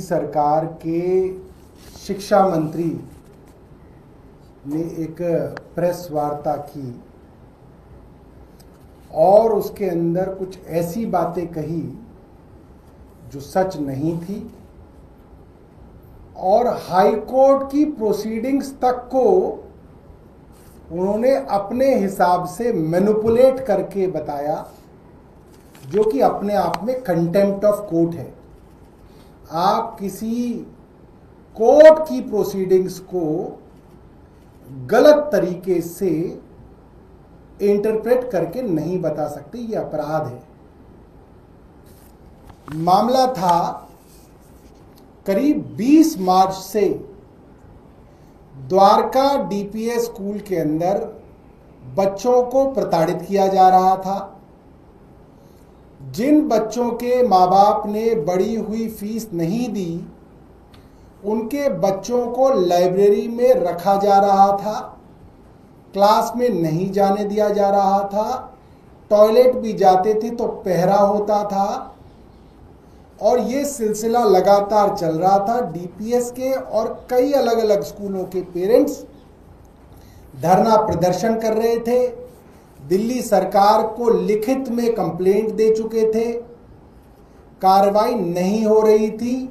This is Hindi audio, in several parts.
सरकार के शिक्षा मंत्री ने एक प्रेस वार्ता की और उसके अंदर कुछ ऐसी बातें कही जो सच नहीं थी और हाई कोर्ट की प्रोसीडिंग्स तक को उन्होंने अपने हिसाब से मैनिपुलेट करके बताया, जो कि अपने आप में कंटेम्प्ट ऑफ कोर्ट है। आप किसी कोर्ट की प्रोसीडिंग्स को गलत तरीके से इंटरप्रेट करके नहीं बता सकते, ये अपराध है। मामला था करीब 20 मार्च से द्वारका डीपीएस स्कूल के अंदर बच्चों को प्रताड़ित किया जा रहा था। जिन बच्चों के माँ बाप ने बढ़ी हुई फीस नहीं दी, उनके बच्चों को लाइब्रेरी में रखा जा रहा था, क्लास में नहीं जाने दिया जा रहा था, टॉयलेट भी जाते थे तो पहरा होता था और ये सिलसिला लगातार चल रहा था। डीपीएस के और कई अलग अलग स्कूलों के पेरेंट्स धरना प्रदर्शन कर रहे थे, दिल्ली सरकार को लिखित में कंप्लेंट दे चुके थे, कार्रवाई नहीं हो रही थी।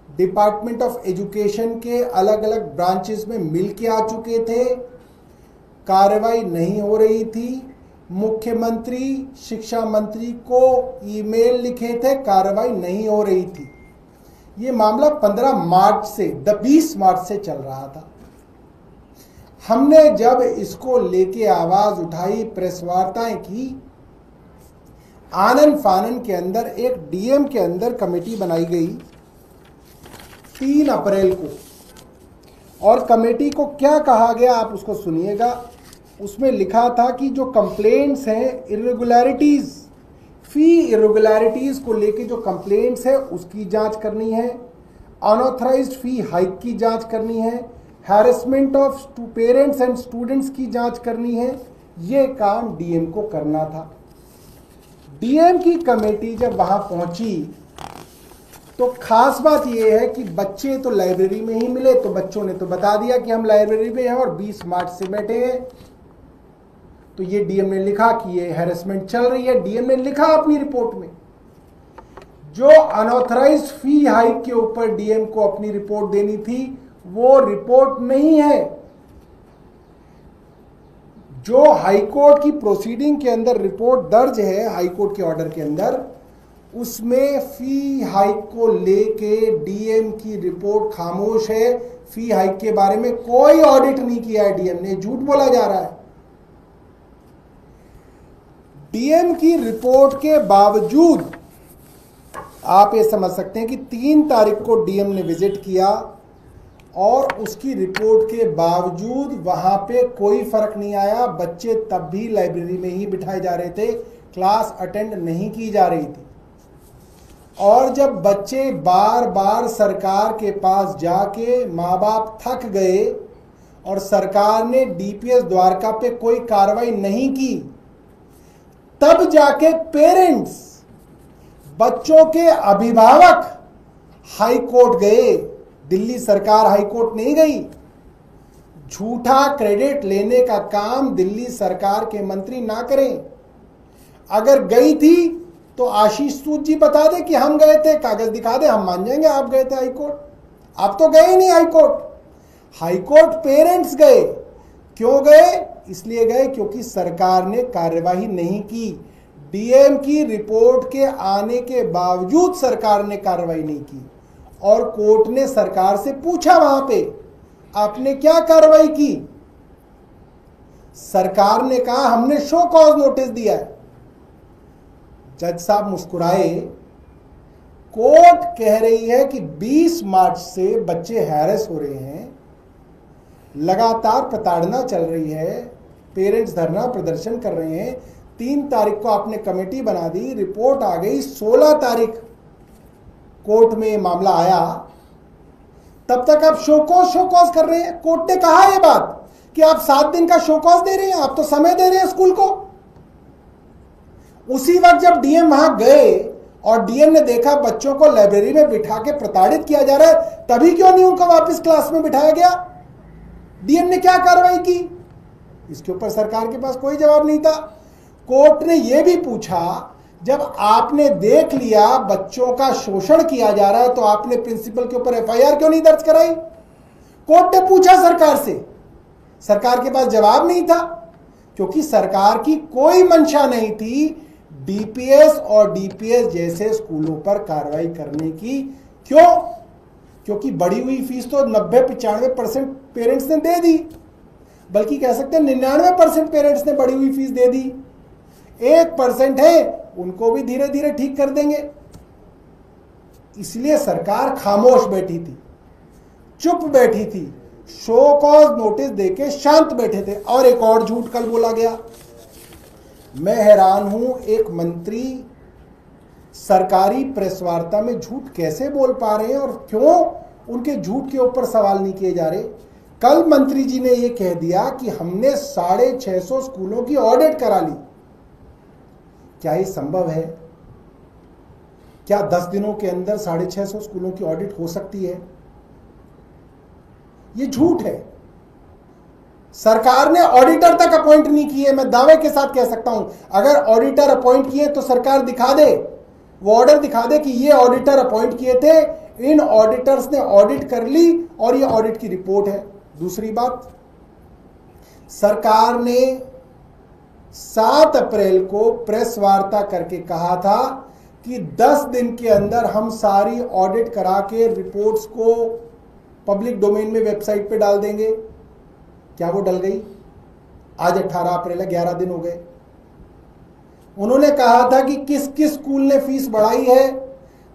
डिपार्टमेंट ऑफ एजुकेशन के अलग अलग ब्रांचेस में मिल के आ चुके थे, कार्रवाई नहीं हो रही थी। मुख्यमंत्री शिक्षा मंत्री को ईमेल लिखे थे, कार्रवाई नहीं हो रही थी। ये मामला 20 मार्च से चल रहा था। हमने जब इसको लेके आवाज उठाई, प्रेस वार्ताएं की, आनन फानन के अंदर एक डीएम के अंदर कमेटी बनाई गई 3 अप्रैल को, और कमेटी को क्या कहा गया आप उसको सुनिएगा। उसमें लिखा था कि जो कंप्लेंट्स हैं, इरेगुलरिटीज, फी इरेगुलरिटीज को लेके जो कंप्लेंट्स है उसकी जांच करनी है, अनऑथराइज्ड फी हाइक की जांच करनी है, harassment of parents and students की जांच करनी है। ये काम डीएम को करना था। डीएम की कमेटी जब वहां पहुंची तो खास बात यह है कि बच्चे तो लाइब्रेरी में ही मिले, तो बच्चों ने तो बता दिया कि हम लाइब्रेरी में हैं और 20 मार्च से बैठे हैं। तो ये डीएम ने लिखा कि ये हैरेसमेंट चल रही है। डीएम ने लिखा अपनी रिपोर्ट में, जो अनऑथराइज्ड फी हाइक के ऊपर डीएम को अपनी रिपोर्ट देनी थी वो रिपोर्ट नहीं है। जो हाईकोर्ट की प्रोसीडिंग के अंदर रिपोर्ट दर्ज है, हाईकोर्ट के ऑर्डर के अंदर, उसमें फी हाइक को लेके डीएम की रिपोर्ट खामोश है। फी हाइक के बारे में कोई ऑडिट नहीं किया है डीएम ने, झूठ बोला जा रहा है। डीएम की रिपोर्ट के बावजूद आप ये समझ सकते हैं कि 3 तारीख को डीएम ने विजिट किया और उसकी रिपोर्ट के बावजूद वहां पे कोई फर्क नहीं आया। बच्चे तब भी लाइब्रेरी में ही बिठाए जा रहे थे, क्लास अटेंड नहीं की जा रही थी। और जब बच्चे बार बार सरकार के पास जाके माँ बाप थक गए और सरकार ने डीपीएस द्वारका पे कोई कार्रवाई नहीं की, तब जाके पेरेंट्स, बच्चों के अभिभावक हाई कोर्ट गए। दिल्ली सरकार हाई कोर्ट नहीं गई। झूठा क्रेडिट लेने का काम दिल्ली सरकार के मंत्री ना करें। अगर गई थी तो आशीष सूद जी बता दे कि हम गए थे, कागज दिखा दे, हम मान जाएंगे आप गए थे हाई कोर्ट। आप तो गए ही नहीं high court. High court parents गए। क्यों गए? इसलिए गए क्योंकि सरकार ने कार्यवाही नहीं की। डीएम की रिपोर्ट के आने के बावजूद सरकार ने कार्रवाई नहीं की और कोर्ट ने सरकार से पूछा वहां पे आपने क्या कार्रवाई की। सरकार ने कहा हमने शो कॉज नोटिस दिया है। जज साहब मुस्कुराए। कोर्ट कह रही है कि 20 मार्च से बच्चे हैरेस हो रहे हैं, लगातार प्रताड़ना चल रही है, पेरेंट्स धरना प्रदर्शन कर रहे हैं। 3 तारीख को आपने कमेटी बना दी, रिपोर्ट आ गई, 16 तारीख कोर्ट में मामला आया, तब तक आप शोकॉज कर रहे हैं। कोर्ट ने कहा यह बात कि आप 7 दिन का शोकॉज दे रहे हैं, आप तो समय दे रहे हैं स्कूल को। उसी वक्त जब डीएम वहां गए और डीएम ने देखा बच्चों को लाइब्रेरी में बिठा के प्रताड़ित किया जा रहा है, तभी क्यों नहीं उनको वापस क्लास में बिठाया गया? डीएम ने क्या कार्रवाई की? इसके ऊपर सरकार के पास कोई जवाब नहीं था। कोर्ट ने यह भी पूछा, जब आपने देख लिया बच्चों का शोषण किया जा रहा है तो आपने प्रिंसिपल के ऊपर एफआईआर क्यों नहीं दर्ज कराई? कोर्ट ने पूछा सरकार से, सरकार के पास जवाब नहीं था, क्योंकि सरकार की कोई मंशा नहीं थी डीपीएस और डीपीएस जैसे स्कूलों पर कार्रवाई करने की। क्यों? क्योंकि बढ़ी हुई फीस तो 90-95% पेरेंट्स ने दे दी, बल्कि कह सकते हैं 99% पेरेंट्स ने बढ़ी हुई फीस दे दी। 1% है, उनको भी धीरे धीरे ठीक कर देंगे। इसलिए सरकार खामोश बैठी थी, चुप बैठी थी, शो कॉज नोटिस देके शांत बैठे थे। और एक और झूठ कल बोला गया। मैं हैरान हूं, एक मंत्री सरकारी प्रेस वार्ता में झूठ कैसे बोल पा रहे हैं और क्यों उनके झूठ के ऊपर सवाल नहीं किए जा रहे। कल मंत्री जी ने यह कह दिया कि हमने 650 स्कूलों की ऑडिट करा ली। क्या ये संभव है? क्या 10 दिनों के अंदर 650 स्कूलों की ऑडिट हो सकती है? ये झूठ है। सरकार ने ऑडिटर तक अपॉइंट नहीं किए। मैं दावे के साथ कह सकता हूं, अगर ऑडिटर अपॉइंट किए तो सरकार दिखा दे, वो ऑर्डर दिखा दे कि ये ऑडिटर अपॉइंट किए थे, इन ऑडिटर्स ने ऑडिट कर ली और ये ऑडिट की रिपोर्ट है। दूसरी बात, सरकार ने 7 अप्रैल को प्रेस वार्ता करके कहा था कि 10 दिन के अंदर हम सारी ऑडिट करा के रिपोर्ट्स को पब्लिक डोमेन में वेबसाइट पे डाल देंगे। क्या वो डल गई? आज 18 अप्रैल है, 11 दिन हो गए। उन्होंने कहा था कि किस किस स्कूल ने फीस बढ़ाई है,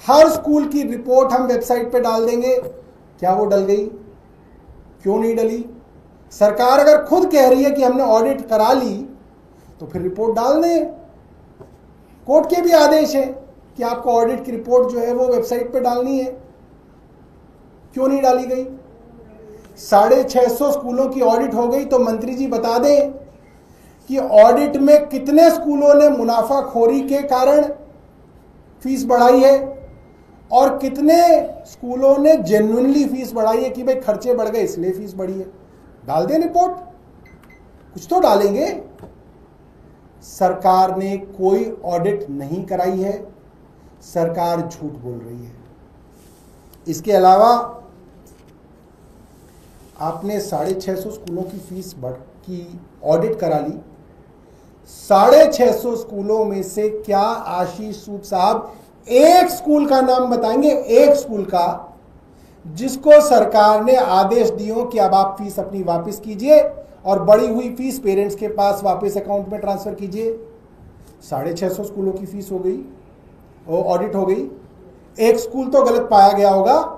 हर स्कूल की रिपोर्ट हम वेबसाइट पे डाल देंगे। क्या वो डल गई? क्यों नहीं डली? सरकार अगर खुद कह रही है कि हमने ऑडिट करा ली तो फिर रिपोर्ट डाल दें। कोर्ट के भी आदेश है कि आपको ऑडिट की रिपोर्ट जो है वो वेबसाइट पे डालनी है। क्यों नहीं डाली गई? 650 स्कूलों की ऑडिट हो गई तो मंत्री जी बता दें कि ऑडिट में कितने स्कूलों ने मुनाफाखोरी के कारण फीस बढ़ाई है और कितने स्कूलों ने जेन्युइनली फीस बढ़ाई है कि भाई खर्चे बढ़ गए इसलिए फीस बढ़ी है। डाल दें रिपोर्ट, कुछ तो डालेंगे। सरकार ने कोई ऑडिट नहीं कराई है, सरकार झूठ बोल रही है। इसके अलावा आपने 650 स्कूलों की फीस की ऑडिट करा ली। 650 स्कूलों में से क्या आशीष सूद साहब एक स्कूल का नाम बताएंगे, एक स्कूल का जिसको सरकार ने आदेश दिए कि अब आप फीस अपनी वापस कीजिए और बढ़ी हुई फीस पेरेंट्स के पास वापस अकाउंट में ट्रांसफर कीजिए? 650 स्कूलों की फीस हो गई और ऑडिट हो गई। एक स्कूल तो गलत पाया गया होगा,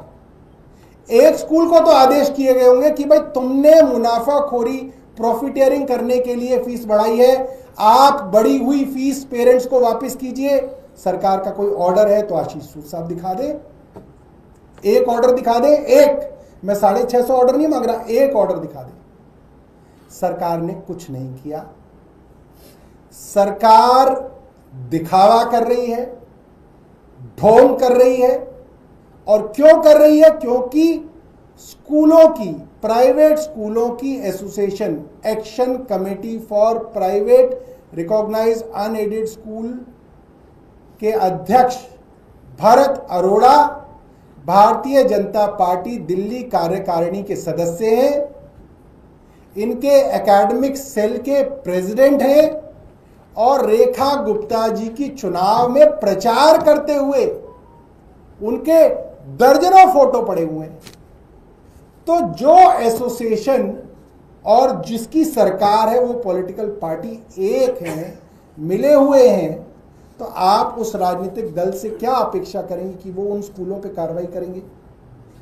एक स्कूल को तो आदेश किए गए होंगे कि भाई तुमने मुनाफाखोरी प्रॉफिटियरिंग करने के लिए फीस बढ़ाई है, आप बढ़ी हुई फीस पेरेंट्स को वापस कीजिए। सरकार का कोई ऑर्डर है तो आशीष सूद साहब दिखा दे, एक ऑर्डर दिखा दे। एक, मैं 650 ऑर्डर नहीं मांग रहा, एक ऑर्डर दिखा दे। सरकार ने कुछ नहीं किया। सरकार दिखावा कर रही है, ढोंग कर रही है। और क्यों कर रही है? क्योंकि स्कूलों की, प्राइवेट स्कूलों की association, action committee for private recognised unaided school के अध्यक्ष भरत अरोड़ा भारतीय जनता पार्टी दिल्ली कार्यकारिणी के सदस्य हैं, इनके एकेडमिक सेल के प्रेसिडेंट हैं और रेखा गुप्ता जी की चुनाव में प्रचार करते हुए उनके दर्जनों फोटो पड़े हुए हैं। तो जो एसोसिएशन और जिसकी सरकार है वो पॉलिटिकल पार्टी एक है, मिले हुए हैं, तो आप उस राजनीतिक दल से क्या अपेक्षा करेंगे कि वो उन स्कूलों पे कार्रवाई करेंगे?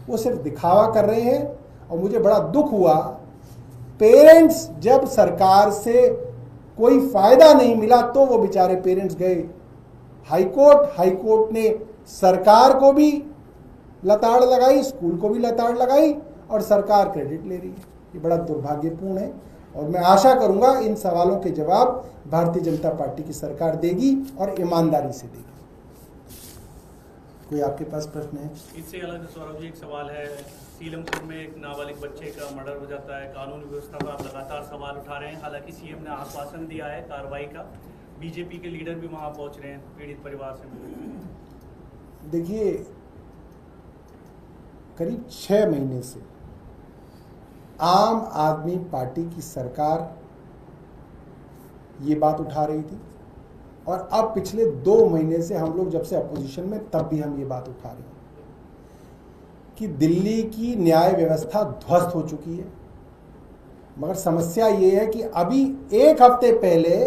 वो सिर्फ दिखावा कर रहे हैं। और मुझे बड़ा दुख हुआ, पेरेंट्स जब सरकार से कोई फायदा नहीं मिला तो वो बेचारे पेरेंट्स गए हाईकोर्ट ने सरकार को भी लताड़ लगाई, स्कूल को भी लताड़ लगाई और सरकार क्रेडिट ले रही है। ये बड़ा दुर्भाग्यपूर्ण है और मैं आशा करूंगा इन सवालों के जवाब भारतीय जनता पार्टी की सरकार देगी और ईमानदारी से देगी। कोई आपके पास प्रश्न है? इससे अलग सौरभ जी एक सवाल है, सीलमपुर में एक नाबालिग बच्चे का मर्डर हो जाता है, कानून व्यवस्था पर आप लगातार सवाल उठा रहे हैं। हालांकि सीएम ने आश्वासन दिया है कार्रवाई का, बीजेपी के लीडर भी वहां पहुंच रहे हैं पीड़ित परिवार से मिलने। देखिए, करीब 6 महीने से आम आदमी पार्टी की सरकार ये बात उठा रही थी, और अब पिछले 2 महीने से हम लोग जब से अपोजिशन में, तब भी हम ये बात उठा रहे हैं कि दिल्ली की न्याय व्यवस्था ध्वस्त हो चुकी है। मगर समस्या ये है कि अभी 1 हफ्ते पहले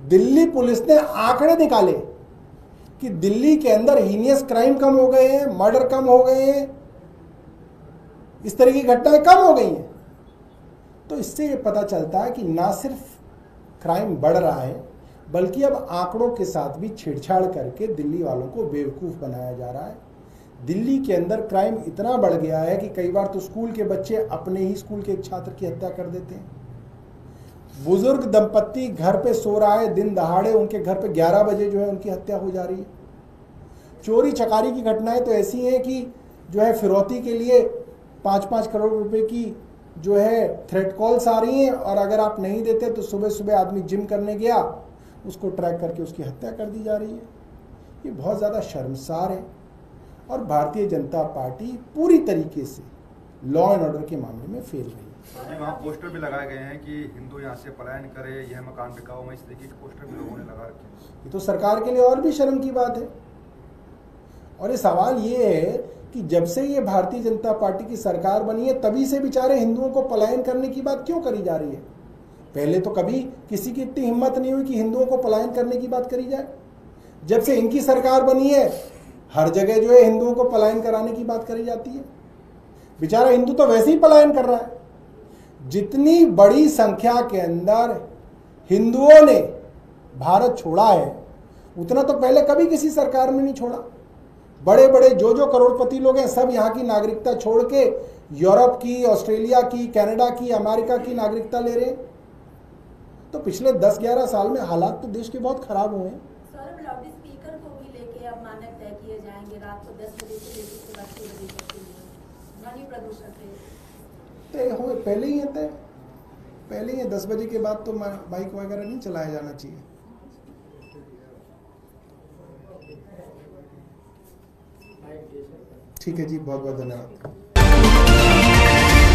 दिल्ली पुलिस ने आंकड़े निकाले कि दिल्ली के अंदर हीनियस क्राइम कम हो गए हैं, मर्डर कम हो गए हैं, इस तरह की घटनाएं कम हो गई हैं। तो इससे ये पता चलता है कि ना सिर्फ क्राइम बढ़ रहा है, बल्कि अब आंकड़ों के साथ भी छेड़छाड़ करके दिल्ली वालों को बेवकूफ़ बनाया जा रहा है। दिल्ली के अंदर क्राइम इतना बढ़ गया है कि कई बार तो स्कूल के बच्चे अपने ही स्कूल के एक छात्र की हत्या कर देते हैं। बुजुर्ग दंपत्ति घर पे सो रहा है, दिन दहाड़े उनके घर पे 11 बजे जो है उनकी हत्या हो जा रही है। चोरी चकारी की घटनाएं तो ऐसी हैं कि जो है फिरौती के लिए 5-5 करोड़ रुपए की जो है थ्रेट कॉल्स आ रही हैं, और अगर आप नहीं देते तो सुबह सुबह आदमी जिम करने गया, उसको ट्रैक करके उसकी हत्या कर दी जा रही है। ये बहुत ज़्यादा शर्मसार है, और भारतीय जनता पार्टी पूरी तरीके से लॉ एंड ऑर्डर के मामले में फेल रही है। वहाँ पोस्टर भी लगाए गए हैं कि हिंदू यहाँ से पलायन करे, यह मकान बिकाओ में, इस तरीके के पोस्टर भी लोगों ने लगा रखे हैं। ये तो सरकार के लिए और भी शर्म की बात है। और ये सवाल ये है कि जब से ये भारतीय जनता पार्टी की सरकार बनी है, तभी से बेचारे हिंदुओं को पलायन करने की बात क्यों करी जा रही है? पहले तो कभी किसी की इतनी हिम्मत नहीं हुई कि हिंदुओं को पलायन करने की बात करी जाए। जब से इनकी सरकार बनी है, हर जगह जो है हिंदुओं को पलायन कराने की बात करी जाती है। बेचारा हिंदू तो वैसे ही पलायन कर रहा है। जितनी बड़ी संख्या के अंदर हिंदुओं ने भारत छोड़ा है, उतना तो पहले कभी किसी सरकार में नहीं छोड़ा। बड़े बड़े जो करोड़पति लोग हैं, सब यहाँ की नागरिकता छोड़ के यूरोप की, ऑस्ट्रेलिया की, कनाडा की, अमेरिका की नागरिकता ले रहे हैं। तो पिछले 10-11 साल में हालात तो देश के बहुत खराब हुए हैं। सर, लाउड स्पीकर को भी लेके अब मानक तय किए जाएंगे रात को 10 बजे से लेकर उसके बाद 6 बजे तक के लिए ध्वनि प्रदूषण तय हो पहले ही है, पहले ही 10 बजे के बाद तो बाइक वगैरह नहीं चलाया जाना चाहिए। ठीक है जी, बहुत बहुत धन्यवाद।